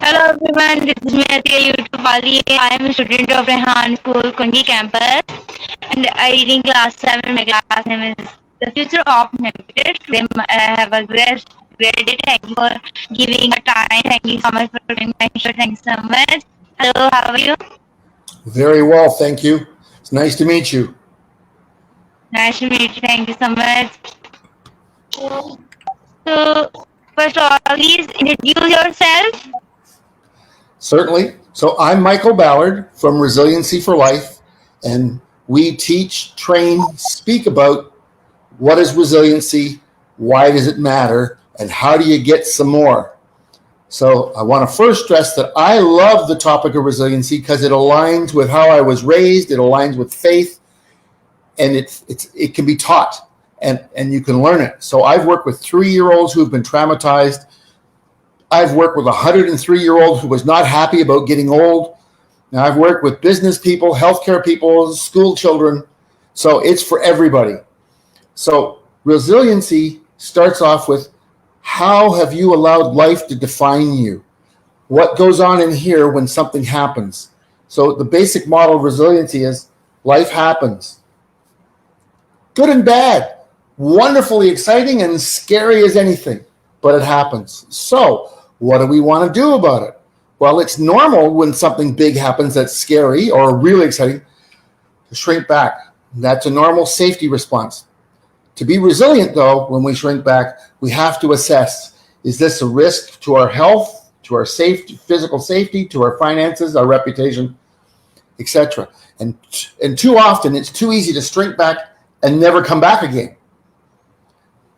Hello everyone, this is me Atiya Paniwali. I am a student of Rehan School, Kunji campus, and I reading class 7. My class name is The Future of Habitat. Today I have a great day. Thank you for giving a time. Thank you so much for being my show. Thank you so much. Hello, how are you? Very well, thank you. It's nice to meet you. Nice to meet you. Thank you so much. So, first of all, please introduce yourself. Certainly. So I'm Michael Ballard from Resiliency for Life, and we teach, train, speak about what is resiliency, why does it matter, and how do you get some more. So I want to first stress that I love the topic of resiliency because it aligns with how I was raised, it aligns with faith, and it can be taught and you can learn it. So I've worked with 3-year-olds who've been traumatized. I've worked with a 103-year-old who was not happy about getting old. Now I've worked with business people, healthcare people, school children. So it's for everybody. So resiliency starts off with, how have you allowed life to define you? What goes on in here when something happens? So the basic model of resiliency is life happens. Good and bad, wonderfully exciting and scary as anything, but it happens. So what do we want to do about it? Well, it's normal when something big happens that's scary or really exciting to shrink back. That's a normal safety response. To be resilient, though, when we shrink back, we have to assess, is this a risk to our health, to our safety, physical safety, to our finances, our reputation, etc. And too often, it's too easy to shrink back and never come back again.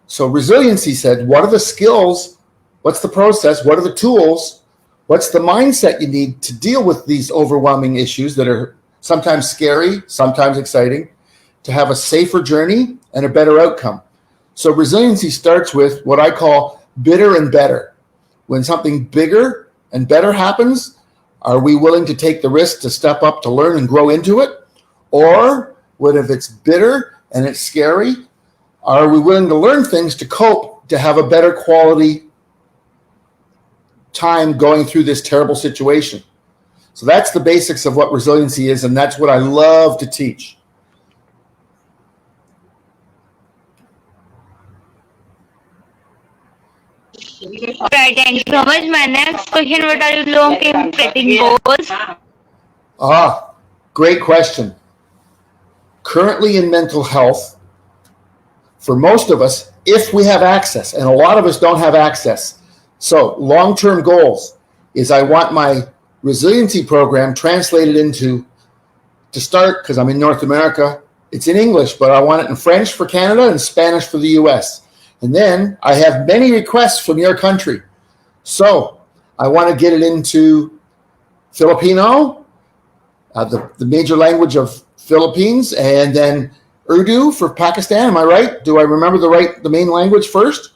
So resiliency said, what are the skills? What's the process? What are the tools? What's the mindset you need to deal with these overwhelming issues that are sometimes scary, sometimes exciting, to have a safer journey and a better outcome? So resiliency starts with what I call bitter and better. When something bigger and better happens, are we willing to take the risk to step up to learn and grow into it? Or what if it's bitter and it's scary? Are we willing to learn things to cope, to have a better quality time going through this terrible situation? So that's the basics of what resiliency is, and that's what I love to teach. Alright, thank you so much. My next question, what are you long-term setting goals? Great question. Currently in mental health, for most of us, if we have access, and a lot of us don't have access. So long-term goals is I want my resiliency program translated into, to start, because I'm in North America, it's in English, but I want it in French for Canada and Spanish for the US. And then I have many requests from your country. So I want to get it into Filipino, the major language of Philippines, and then Urdu for Pakistan. Am I right? Do I remember the main language first?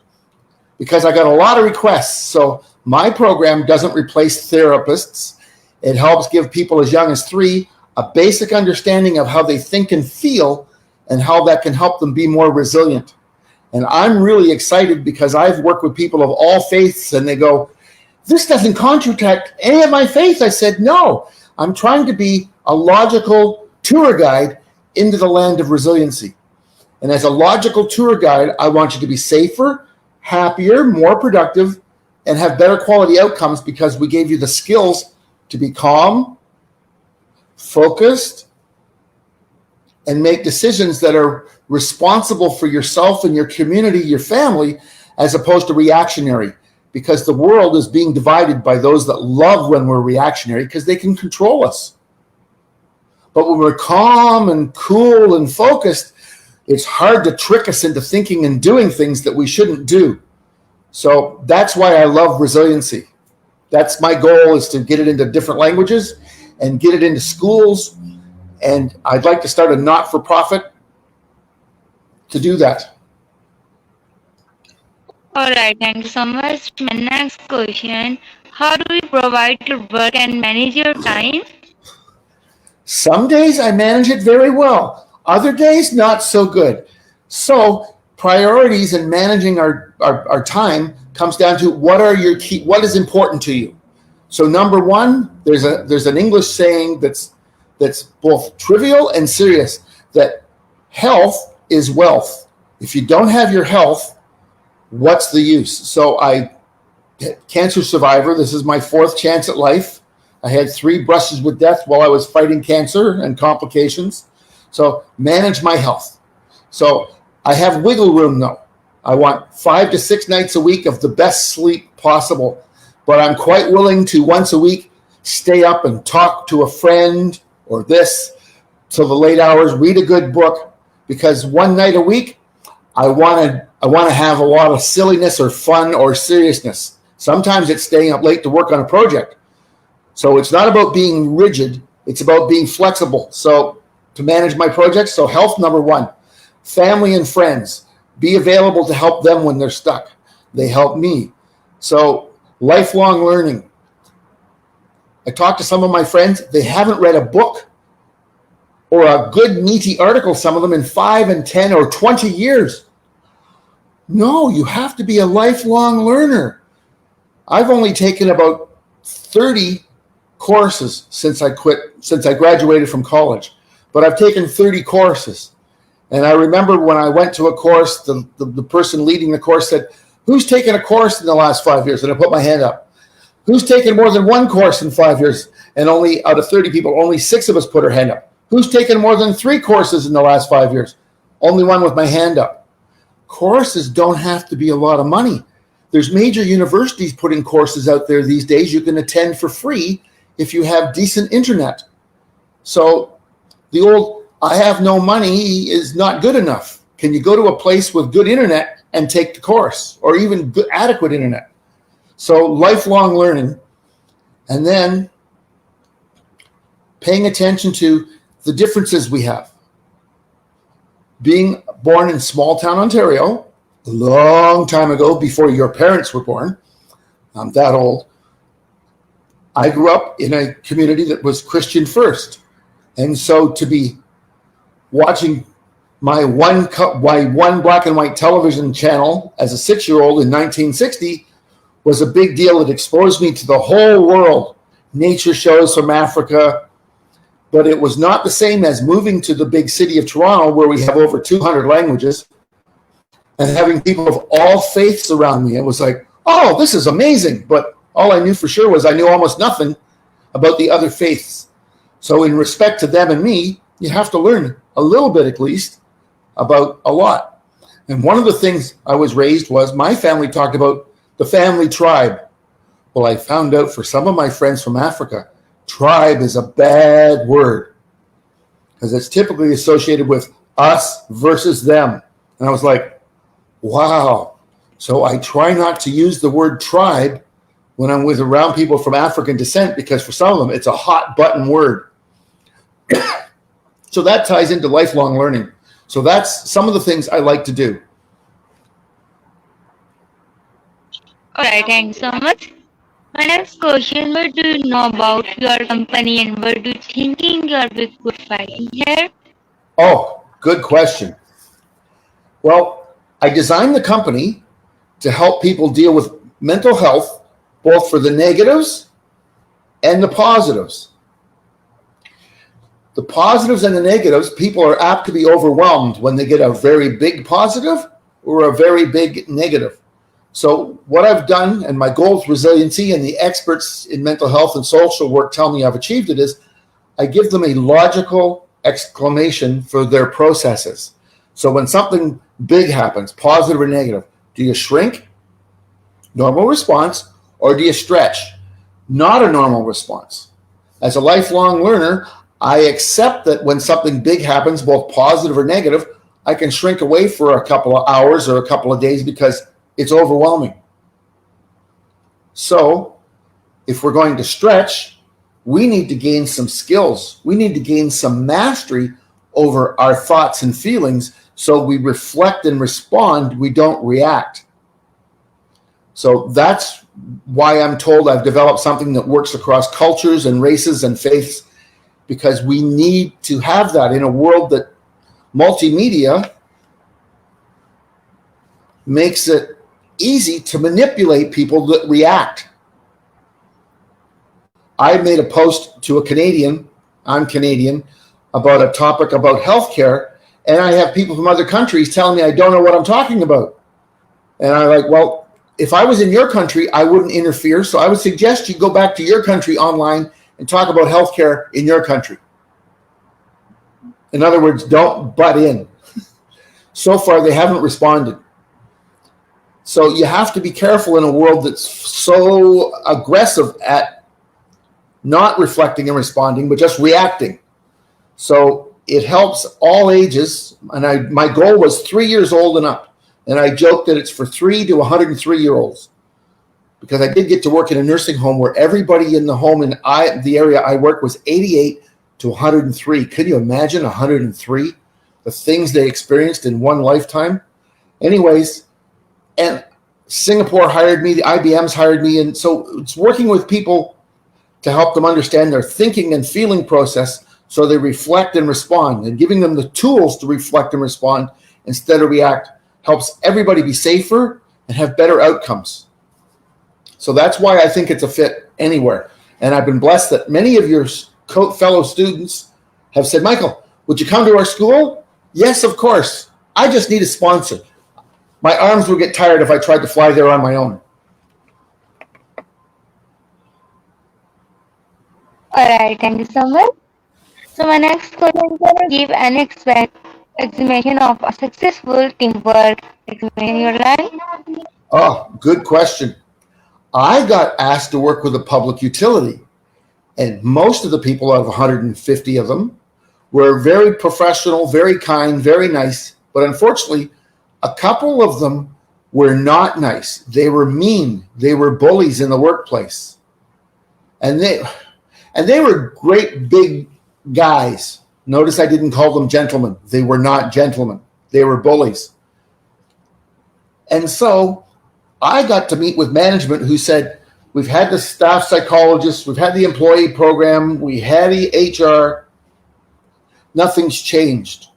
Because I got a lot of requests. So my program doesn't replace therapists. It helps give people as young as 3 a basic understanding of how they think and feel and how that can help them be more resilient. And I'm really excited because I've worked with people of all faiths and they go, this doesn't contradict any of my faith. I said, no, I'm trying to be a logical tour guide into the land of resiliency. And as a logical tour guide, I want you to be safer, happier, more productive, and have better quality outcomes because we gave you the skills to be calm, focused, and make decisions that are responsible for yourself and your community, your family, as opposed to reactionary. Because the world is being divided by those that love when we're reactionary because they can control us. But when we're calm and cool and focused, it's hard to trick us into thinking and doing things that we shouldn't do. So that's why I love resiliency. That's my goal, is to get it into different languages and get it into schools. And I'd like to start a not-for-profit to do that. Alright, thank you so much. My next question, how do you provide your work and manage your time? Some days I manage it very well. Other days, not so good. So priorities in managing our time comes down to what is important to you. So number one, there's an English saying that's both trivial and serious, that health is wealth. If you don't have your health, what's the use? So cancer survivor, this is my 4th chance at life. I had 3 brushes with death while I was fighting cancer and complications. So manage my health. So I have wiggle room though. I want 5 to 6 nights a week of the best sleep possible, but I'm quite willing to once a week stay up and talk to a friend or this till the late hours, read a good book, because one night a week, I want to have a lot of silliness or fun or seriousness. Sometimes it's staying up late to work on a project. So it's not about being rigid. It's about being flexible. So to manage my projects, so health, number one. Family and friends, be available to help them when they're stuck. They help me. So lifelong learning. I talked to some of my friends. They haven't read a book or a good meaty article, some of them, in 5 and 10 or 20 years. No, you have to be a lifelong learner. I've only taken about 30 courses since I graduated from college, but I've taken 30 courses. And I remember when I went to a course, the person leading the course said, "Who's taken a course in the last 5 years?" And I put my hand up. "Who's taken more than one course in 5 years?" And only out of 30 people, only 6 of us put our hand up. "Who's taken more than 3 courses in the last 5 years?" Only one with my hand up. Courses don't have to be a lot of money. There's major universities putting courses out there these days you can attend for free if you have decent internet. So the old "I have no money" is not good enough. Can you go to a place with good internet and take the course, or even good, adequate internet? So lifelong learning, and then paying attention to the differences we have. Being born in small town Ontario, a long time ago, before your parents were born, I'm that old, I grew up in a community that was Christian first. And so to be watching my one black and white television channel as a 6-year-old in 1960 was a big deal. It exposed me to the whole world, nature shows from Africa, but it was not the same as moving to the big city of Toronto, where we have over 200 languages, and having people of all faiths around me. It was like, oh, this is amazing. But all I knew for sure was I knew almost nothing about the other faiths. So in respect to them and me, you have to learn a little bit, at least, about a lot. And one of the things I was raised was my family talked about the family tribe. Well, I found out for some of my friends from Africa, tribe is a bad word because it's typically associated with us versus them. And I was like, wow. So I try not to use the word tribe when I'm around people from African descent, because for some of them, it's a hot button word. So that ties into lifelong learning. So that's some of the things I like to do. All right, thanks so much. My next question: what do you know about your company and what do you thinking you're good fighting here? Oh, good question. Well, I designed the company to help people deal with mental health, both for the negatives and the positives. The positives and the negatives, people are apt to be overwhelmed when they get a very big positive or a very big negative. So what I've done, and my goal with resiliency, and the experts in mental health and social work tell me I've achieved it, is I give them a logical exclamation for their processes. So when something big happens, positive or negative, do you shrink? Normal response. Or do you stretch? Not a normal response. As a lifelong learner, I accept that when something big happens, both positive or negative, I can shrink away for a couple of hours or a couple of days because it's overwhelming. So if we're going to stretch, we need to gain some skills. We need to gain some mastery over our thoughts and feelings so we reflect and respond, we don't react. So that's why I'm told I've developed something that works across cultures and races and faiths, because we need to have that in a world that multimedia makes it easy to manipulate people that react. I made a post to a Canadian, I'm Canadian, about a topic about healthcare, and I have people from other countries telling me I don't know what I'm talking about. And I'm like, well, if I was in your country, I wouldn't interfere. So I would suggest you go back to your country online and talk about healthcare in your country. In other words, don't butt in. So far, they haven't responded. So you have to be careful in a world that's so aggressive at not reflecting and responding, but just reacting. So it helps all ages. And my goal was 3 years old and up. And I joke that it's for 3 to 103-year-olds, because I did get to work in a nursing home where everybody in the home in the area I worked was 88 to 103. Could you imagine 103? The things they experienced in one lifetime? Anyways, and Singapore hired me, the IBM's hired me, and so it's working with people to help them understand their thinking and feeling process so they reflect and respond, and giving them the tools to reflect and respond instead of react helps everybody be safer and have better outcomes. So that's why I think it's a fit anywhere. And I've been blessed that many of your fellow students have said, Michael, would you come to our school? Yes, of course. I just need a sponsor. My arms would get tired if I tried to fly there on my own. All right, thank you so much. So my next question is, give an examination of a successful teamwork in your life. Oh, good question. I got asked to work with a public utility, and most of the people out of 150 of them were very professional, very kind, very nice. But unfortunately, a couple of them were not nice. They were mean. They were bullies in the workplace. And they were great big guys. Notice I didn't call them gentlemen. They were not gentlemen. They were bullies. And so I got to meet with management who said, we've had the staff psychologist, we've had the employee program, we had the HR, nothing's changed.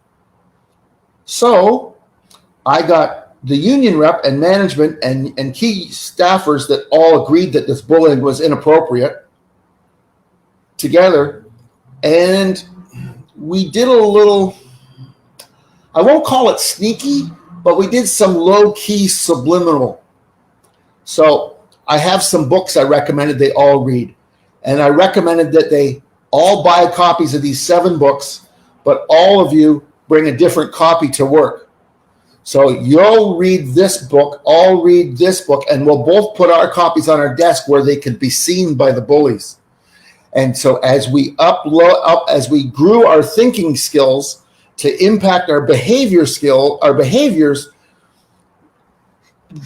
So I got the union rep and management and key staffers that all agreed that this bullying was inappropriate together, and we did a little, I won't call it sneaky, but we did some low-key subliminal. So I have some books I recommended they all read. And I recommended that they all buy copies of these 7 books, but all of you bring a different copy to work. So you'll read this book, I'll read this book, and we'll both put our copies on our desk where they could be seen by the bullies. And so as we as we grew our thinking skills to impact our behaviors,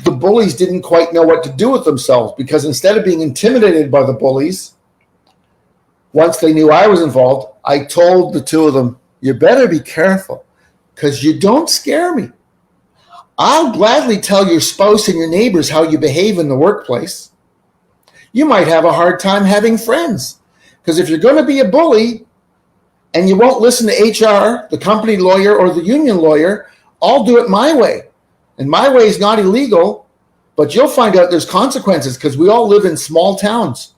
the bullies didn't quite know what to do with themselves, because instead of being intimidated by the bullies, once they knew I was involved, I told the 2 of them, you better be careful, because you don't scare me. I'll gladly tell your spouse and your neighbors how you behave in the workplace. You might have a hard time having friends. Because if you're going to be a bully and you won't listen to HR, the company lawyer, or the union lawyer, I'll do it my way. And my way is not illegal, but you'll find out there's consequences, because we all live in small towns.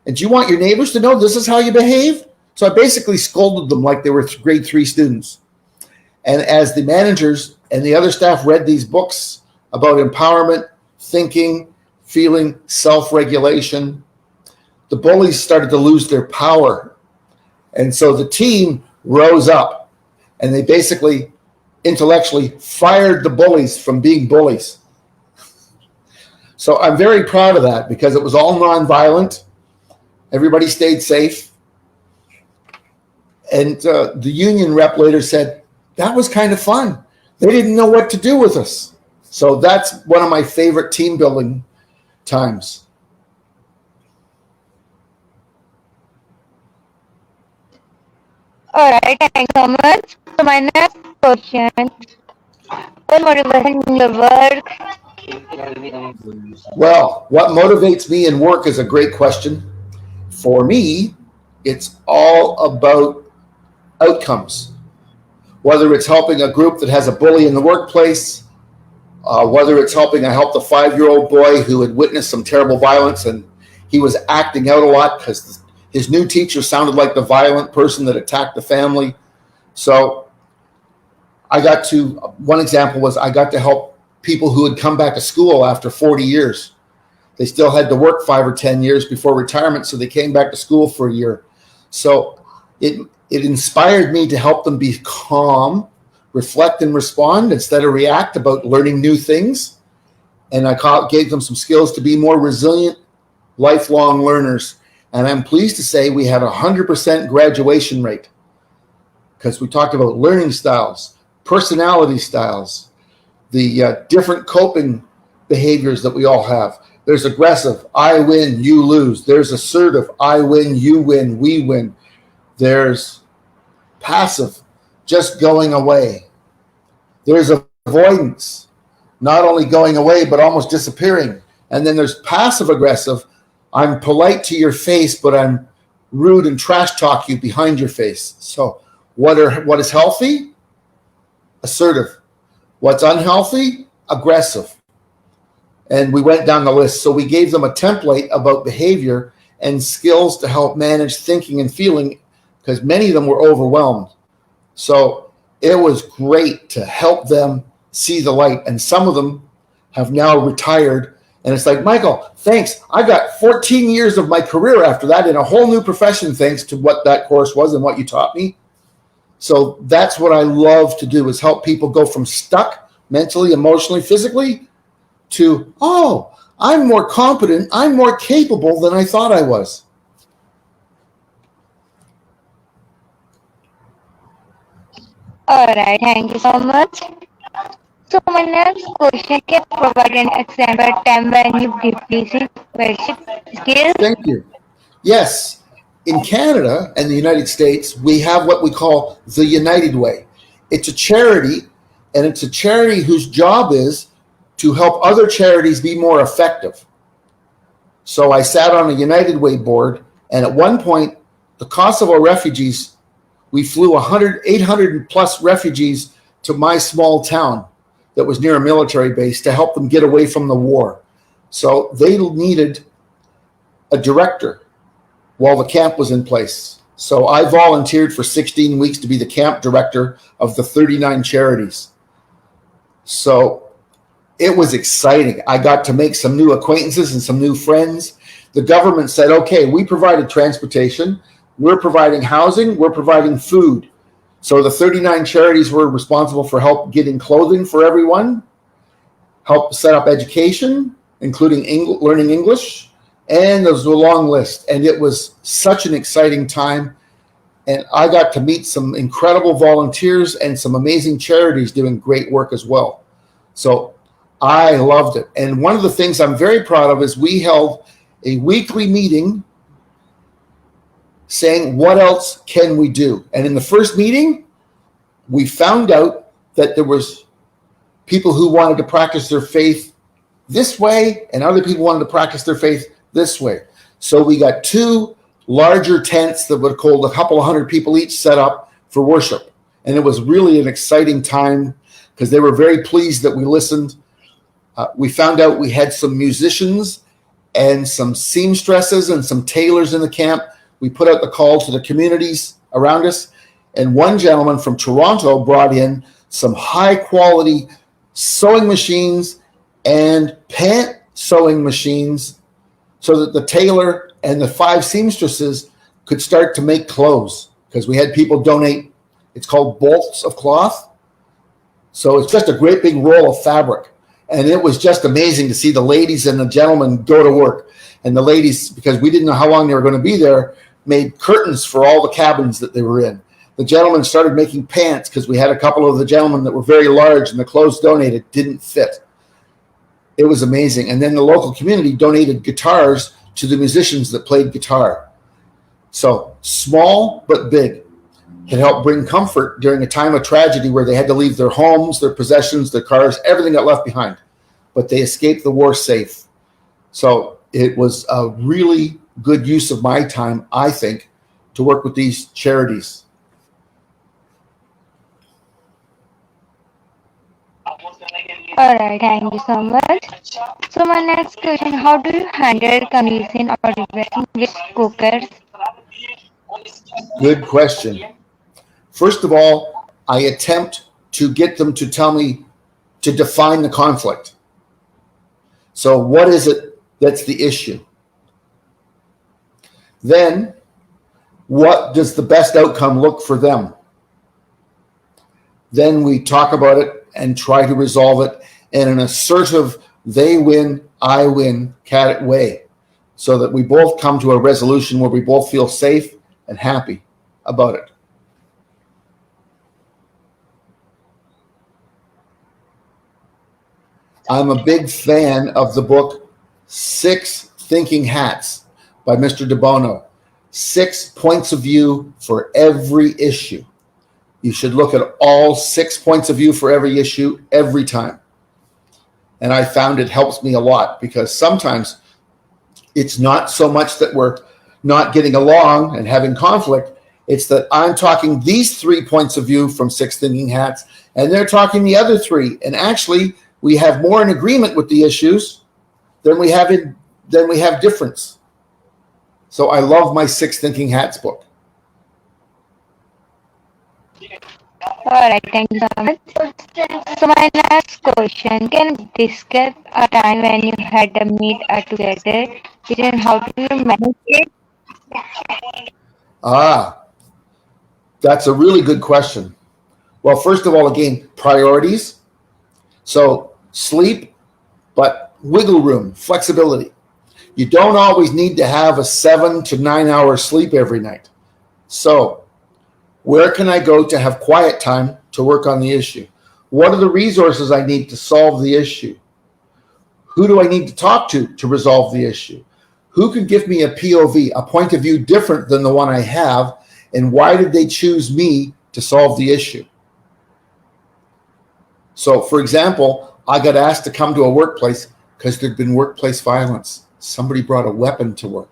And do you want your neighbors to know this is how you behave? So I basically scolded them like they were grade 3 students. And as the managers and the other staff read these books about empowerment, thinking, feeling, self-regulation, the bullies started to lose their power. And so the team rose up, and they basically intellectually fired the bullies from being bullies. So I'm very proud of that, because it was all nonviolent. Everybody stayed safe. And the union rep later said, that was kind of fun. They didn't know what to do with us. So that's one of my favorite team building times. All right, thanks so much. So my next question, what motivation in your work? Well, what motivates me in work is a great question. For me, it's all about outcomes. Whether it's helping a group that has a bully in the workplace, whether it's helping, I helped a 5-year-old boy who had witnessed some terrible violence, and he was acting out a lot because His new teacher sounded like the violent person that attacked the family. So one example was I got to help people who had come back to school after 40 years. They still had to work 5 or 10 years before retirement, so they came back to school for a year. So it inspired me to help them be calm, reflect and respond instead of react about learning new things. And I gave them some skills to be more resilient, lifelong learners. And I'm pleased to say we had a 100% graduation rate because we talked about learning styles, personality styles, the different coping behaviors that we all have. There's aggressive, I win, you lose. There's assertive, I win, you win, we win. There's passive, just going away. There's avoidance, not only going away, but almost disappearing. And then there's passive aggressive, I'm polite to your face, but I'm rude and trash talk you behind your face. So what is healthy? Assertive. What's unhealthy? Aggressive. And we went down the list. So we gave them a template about behavior and skills to help manage thinking and feeling because many of them were overwhelmed. So it was great to help them see the light. And some of them have now retired. And it's like, Michael, thanks. I got 14 years of my career after that in a whole new profession thanks to what that course was and what you taught me. So that's what I love to do is help people go from stuck mentally, emotionally, physically to, oh, I'm more competent, I'm more capable than I thought I was. All right, thank you so much. So my next question, can you provide an example time when you deeply see leadership skills? Thank you. Yes, in Canada and the United States, we have what we call the United Way. It's a charity, and it's a charity whose job is to help other charities be more effective. So I sat on a United Way board, and at one point, the Kosovo refugees, we flew 800 plus refugees to my small town that was near a military base to help them get away from the war. So they needed a director while the camp was in place. So I volunteered for 16 weeks to be the camp director of the 39 charities. So it was exciting. I got to make some new acquaintances and some new friends. The government said, okay, we provided transportation, we're providing housing, we're providing food. So the 39 charities were responsible for help getting clothing for everyone, help set up education, including learning English, and there was a long list. And it was such an exciting time. And I got to meet some incredible volunteers and some amazing charities doing great work as well. So I loved it. And one of the things I'm very proud of is we held a weekly meeting saying, what else can we do? And in the first meeting, we found out that there was people who wanted to practice their faith this way and other people wanted to practice their faith this way. So we got 2 larger tents that would hold a couple of hundred people each set up for worship. And it was really an exciting time because they were very pleased that we listened. We found out we had some musicians and some seamstresses and some tailors in the camp. We put out the call to the communities around us. And one gentleman from Toronto brought in some high quality sewing machines and pant sewing machines so that the tailor and the 5 seamstresses could start to make clothes because we had people donate. It's called bolts of cloth. So it's just a great big roll of fabric. And it was just amazing to see the ladies and the gentlemen go to work. And the ladies, because we didn't know how long they were going to be there, made curtains for all the cabins that they were in. The gentlemen started making pants because we had a couple of the gentlemen that were very large and the clothes donated didn't fit. It was amazing. And then the local community donated guitars to the musicians that played guitar. So small but big. It helped bring comfort during a time of tragedy where they had to leave their homes, their possessions, their cars, everything got left behind. But they escaped the war safe. So it was a really good use of my time, I think, to work with these charities. All right, thank you so much. So my next question, how do you handle communication or debating with cookers? Good question. First of all, I attempt to get them to tell me to define the conflict. So what is it that's the issue? Then, what does the best outcome look for them? Then we talk about it and try to resolve it in an assertive, they win, I win way, so that we both come to a resolution where we both feel safe and happy about it. I'm a big fan of the book 6 Thinking Hats by Mr. De Bono. 6 points of view for every issue. You should look at all 6 points of view for every issue every time. And I found it helps me a lot, because sometimes it's not so much that we're not getting along and having conflict. It's that I'm talking these 3 points of view from 6 Thinking Hats, and they're talking the other 3. And actually, we have more in agreement with the issues than we have difference. So I love my 6 Thinking Hats book. All right, thank you so much. So my next question, can you describe a time when you had to meet together and how do you manage it? That's a really good question. Well, first of all, again, priorities. So sleep, but wiggle room, flexibility. You don't always need to have a 7 to 9 hour sleep every night. So where can I go to have quiet time to work on the issue? What are the resources I need to solve the issue? Who do I need to talk to resolve the issue? Who can give me a POV, a point of view different than the one I have, and why did they choose me to solve the issue? So, for example, I got asked to come to a workplace because there'd been workplace violence. Somebody brought a weapon to work.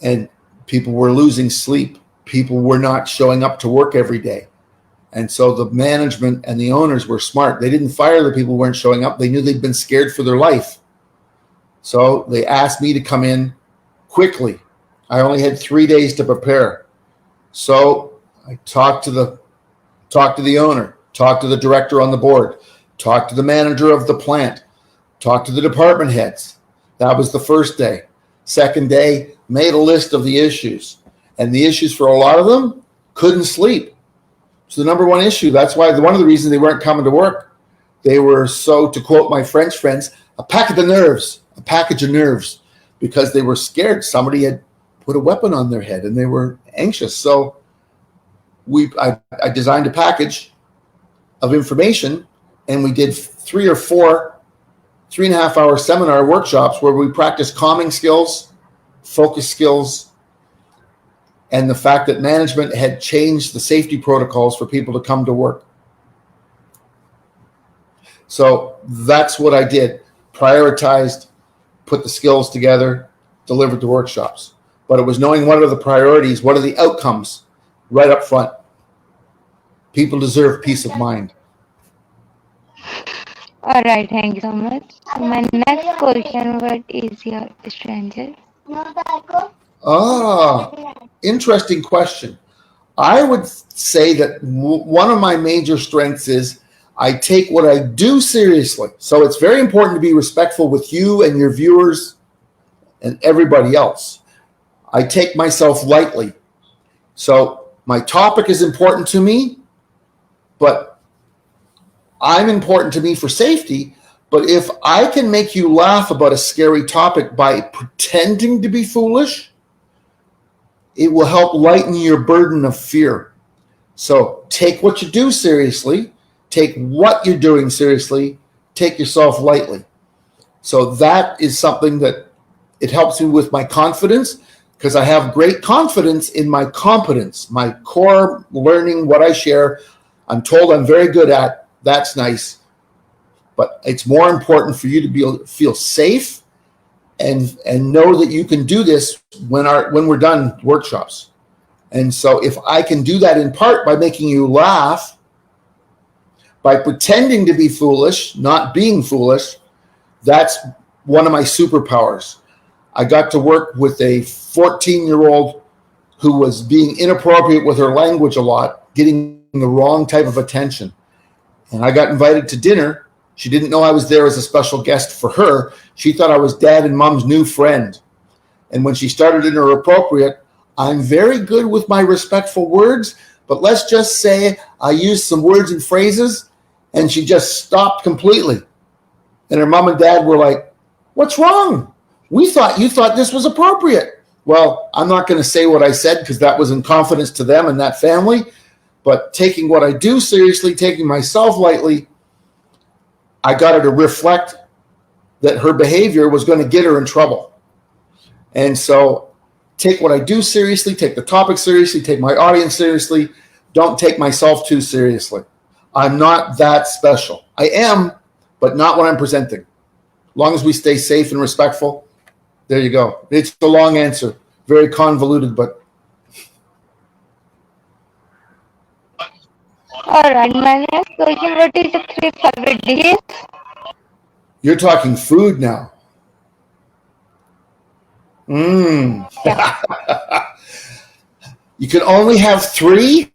And people were losing sleep. People were not showing up to work every day. And so the management and the owners were smart. They didn't fire the people who weren't showing up. They knew they'd been scared for their life. So they asked me to come in quickly. I only had 3 days to prepare. So I talked to the owner, talked to the director on the board, talked to the manager of the plant, talked to the department heads. That was the first day. Second day, made a list of the issues. And the issues for a lot of them, couldn't sleep. It's the number one issue. That's why one of the reasons they weren't coming to work. They were so, to quote my French friends, a package of nerves, because they were scared somebody had put a weapon on their head and they were anxious. So I designed a package of information, and we did 3 or 4 3.5 hour seminar workshops where we practiced calming skills, focus skills, and the fact that management had changed the safety protocols for people to come to work. So that's what I did. Prioritized, put the skills together, delivered the workshops. But it was knowing what are the priorities, what are the outcomes right up front. People deserve peace of mind. All right, thank you so much. So my next question, what is your stranger? Interesting question. I would say that one of my major strengths is I take what I do seriously. So it's very important to be respectful with you and your viewers and everybody else. I take myself lightly. So my topic is important to me, but I'm important to me for safety. But if I can make you laugh about a scary topic by pretending to be foolish, it will help lighten your burden of fear. So take what you do seriously, take what you're doing seriously, take yourself lightly. So that is something that it helps me with my confidence, because I have great confidence in my competence, my core learning, what I share. I'm told I'm very good at. That's nice. But it's more important for you to feel safe and know that you can do this when we're done workshops. And so if I can do that in part by making you laugh, by pretending to be foolish, not being foolish, that's one of my superpowers. I got to work with a 14-year-old who was being inappropriate with her language a lot, getting the wrong type of attention. And I got invited to dinner. She didn't know I was there as a special guest for her. She thought I was dad and mom's new friend. And when she started inappropriate, I'm very good with my respectful words, but let's just say I used some words and phrases and she just stopped completely. And her mom and dad were like, "What's wrong? We thought you thought this was appropriate." Well, I'm not going to say what I said because that was in confidence to them and that family. But taking what I do seriously, taking myself lightly, I got her to reflect that her behavior was going to get her in trouble. And so take what I do seriously, take the topic seriously, take my audience seriously. Don't take myself too seriously. I'm not that special. I am, but not when I'm presenting. As long as we stay safe and respectful, there you go. It's a long answer, very convoluted, but. All right, my next question, what is your 3 favorite dishes? You're talking food now. You can only have 3?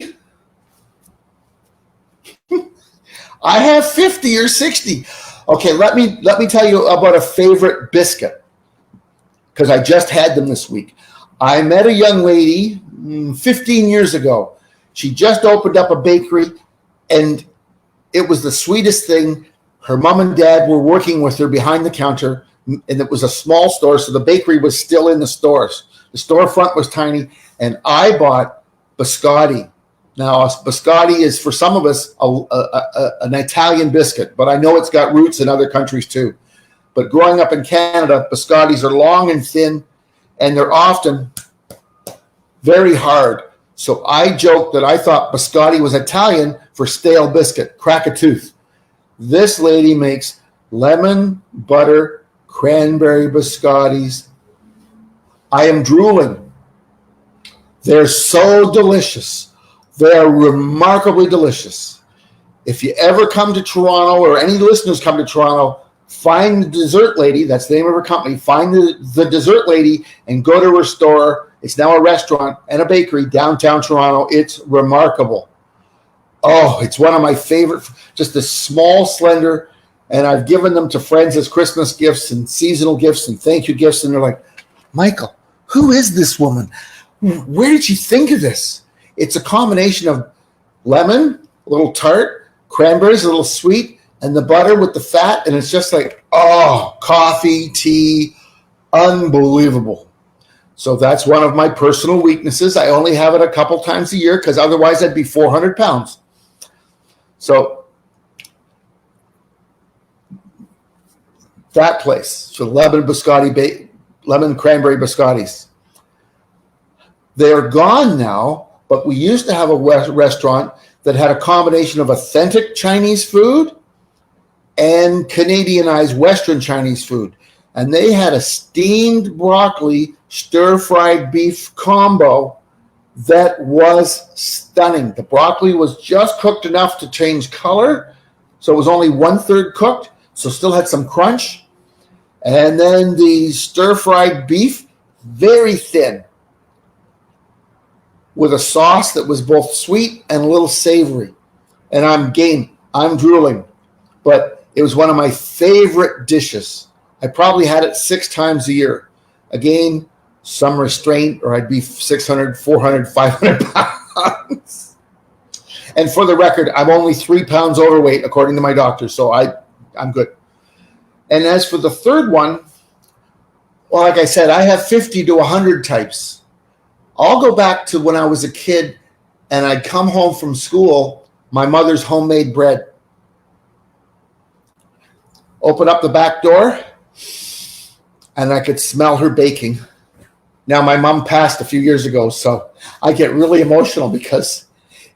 I have 50 or 60. Okay, let me tell you about a favorite biscuit, because I just had them this week. I met a young lady 15 years ago. She just opened up a bakery, and it was the sweetest thing. Her mom and dad were working with her behind the counter, and it was a small store, so the bakery was still in the stores. The storefront was tiny, and I bought biscotti. Now, biscotti is, for some of us, an Italian biscuit, but I know it's got roots in other countries too. But growing up in Canada, biscottis are long and thin, and they're often very hard. So I joked that I thought biscotti was Italian for stale biscuit, crack a tooth. This lady makes lemon, butter, cranberry biscottis. I am drooling. They're so delicious. They are remarkably delicious. If you ever come to Toronto, or any listeners come to Toronto, find the dessert lady. That's the name of her company. Find the dessert lady and go to her store. It's now a restaurant and a bakery downtown Toronto. It's remarkable. Oh, it's one of my favorite. Just a small, slender, and I've given them to friends as Christmas gifts and seasonal gifts and thank you gifts. And they're like, "Michael, who is this woman? Where did she think of this?" It's a combination of lemon, a little tart, cranberries, a little sweet, and the butter with the fat. And it's just like, oh, coffee, tea, unbelievable. So that's one of my personal weaknesses. I only have it a couple times a year because otherwise I'd be 400 pounds. So that place, so lemon cranberry biscottis. They're gone now. But we used to have a restaurant that had a combination of authentic Chinese food and Canadianized Western Chinese food. And they had a steamed broccoli, stir-fried beef combo that was stunning. The broccoli was just cooked enough to change color, so it was only 1/3 cooked, so still had some crunch. And then the stir-fried beef, very thin, with a sauce that was both sweet and a little savory. And I'm drooling. But it was one of my favorite dishes. I probably had it 6 times a year. Again, some restraint, or I'd be 600, 400, 500 pounds. And for the record, I'm only 3 pounds overweight, according to my doctor, so I'm good. And as for the third one, well, like I said, I have 50 to 100 types. I'll go back to when I was a kid and I'd come home from school, my mother's homemade bread. Open up the back door and I could smell her baking. Now, my mom passed a few years ago, so I get really emotional because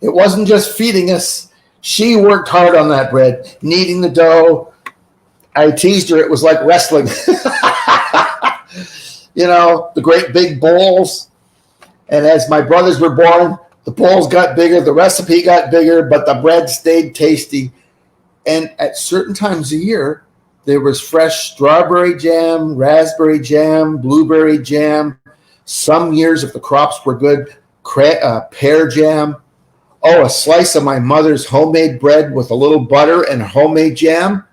it wasn't just feeding us. She worked hard on that bread, kneading the dough. I teased her. It was like wrestling. You know, the great big bowls. And as my brothers were born, the bowls got bigger, the recipe got bigger, but the bread stayed tasty. And at certain times a year, There was fresh strawberry jam, raspberry jam, blueberry jam. Some years, if the crops were good, pear jam. Oh, a slice of my mother's homemade bread with a little butter and homemade jam.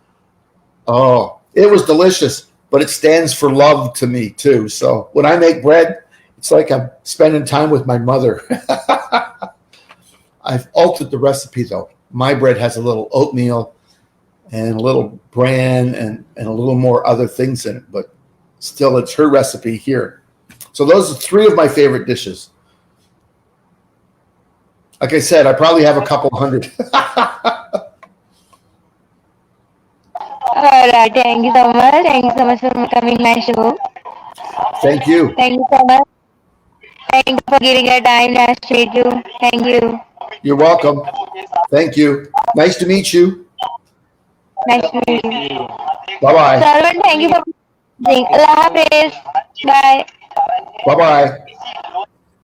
Oh, it was delicious, but it stands for love to me too. So when I make bread, it's like I'm spending time with my mother. I've altered the recipe though. My bread has a little oatmeal and a little bran and a little more other things in it, but still it's her recipe here. So those are three of my favorite dishes. Like I said, I probably have a couple hundred. All right. Thank you so much. Thank you so much for coming to my show. Thank you. Thank you so much. Thank you for giving your time. Nice to meet you. Thank you. You're welcome. Thank you. Nice to meet you. Nice to meet you. Bye-bye. Sarwan, thank you for watching. Allah Hafiz. Bye. Bye-bye.